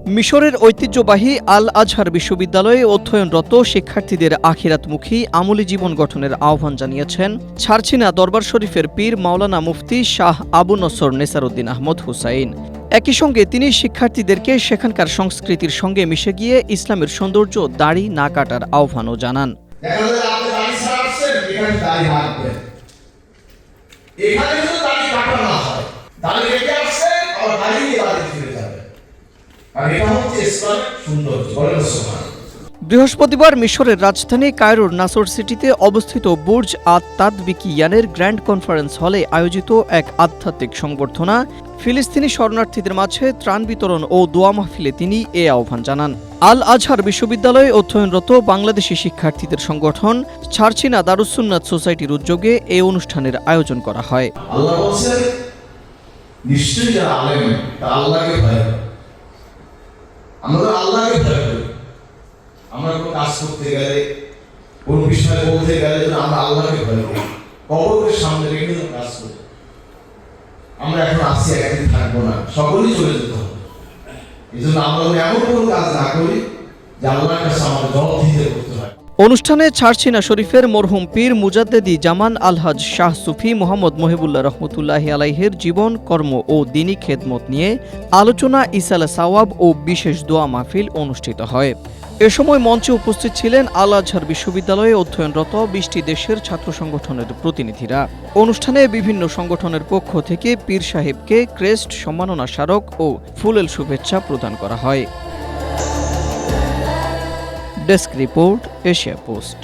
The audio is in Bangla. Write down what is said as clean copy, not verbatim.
মিশরের ঐতিহ্যবাহী আল আজহার বিশ্ববিদ্যালয়ে অধ্যয়নরত শিক্ষার্থীদের আখিরাতমুখী আমলী জীবন গঠনের আহ্বান জানিয়েছেন ছারছিনা দরবার শরীফের পীর মাওলানা মুফতি শাহ আবু নসর নেসারউদ্দিন আহমদ হুসাইন। একই সঙ্গে তিনি শিক্ষার্থীদেরকে সেখানকার সংস্কৃতির সঙ্গে মিশে গিয়ে ইসলামের সৌন্দর্য দাড়ি না কাটার আহ্বানও জানান। বৃহস্পতিবার মিশরের রাজধানী কায়রোর নাসর সিটিতে অবস্থিত বুর্জ আত-তাদবিকিয়ানের গ্র্যান্ড কনফারেন্স হলে আয়োজিত এক আধ্যাত্মিক সংবর্ধনা ফিলিস্তিনি শরণার্থীদের মাঝে ত্রাণ বিতরণ ও দোয়া মাহফিলে তিনি এ আহ্বান জানান। আল আজহার বিশ্ববিদ্যালয়ে অধ্যয়নরত বাংলাদেশি শিক্ষার্থীদের সংগঠন ছারছিনা দারুস সুন্নাত সোসাইটির উদ্যোগে এ অনুষ্ঠানের আয়োজন করা হয়। আল্লাহ বলেন, নিশ্চয়ই যারা আলেম তারা আল্লাহকে ভয় করে। আমরা আল্লাহকে ভয় করি। আমরা কোনো কাজ করতে গেলে, কোন বিষয়ে বলতে গেলে আমরা আল্লাহকে ভয় করি। কবরের সামনে রেখে কাজ করি। আমরা এখন আসছি, একদিন থাকবো না, সকলেই চলে যেতে হবে। এই জন্য আমরা এমন কোনো কাজ না করি যে আল্লাহর কাছে আমাদের জবাবদিহিতা করতে হয়। অনুষ্ঠানে ছারছিনা শরীফের মরহুম পীর মুজাদ্দেদি জামান আলহাজ শাহ সুফি মোহাম্মদ মহিবুল্লাহ রহমতুল্লাহি আলাইহির জীবন, কর্ম ও দ্বীনী খেদমত নিয়ে আলোচনা, ইসালে সাওয়াব ও বিশেষ দোয়া মাহফিল অনুষ্ঠিত হয়। এ সময় মঞ্চে উপস্থিত ছিলেন আল আজহার বিশ্ববিদ্যালয়ে অধ্যয়নরত ২০টি দেশের ছাত্র সংগঠনের প্রতিনিধিরা। অনুষ্ঠানে বিভিন্ন সংগঠনের পক্ষ থেকে পীর সাহেবকে ক্রেস্ট, সম্মাননা স্মারক ও ফুলেল শুভেচ্ছা প্রদান করা হয়। Desk report, Asia post.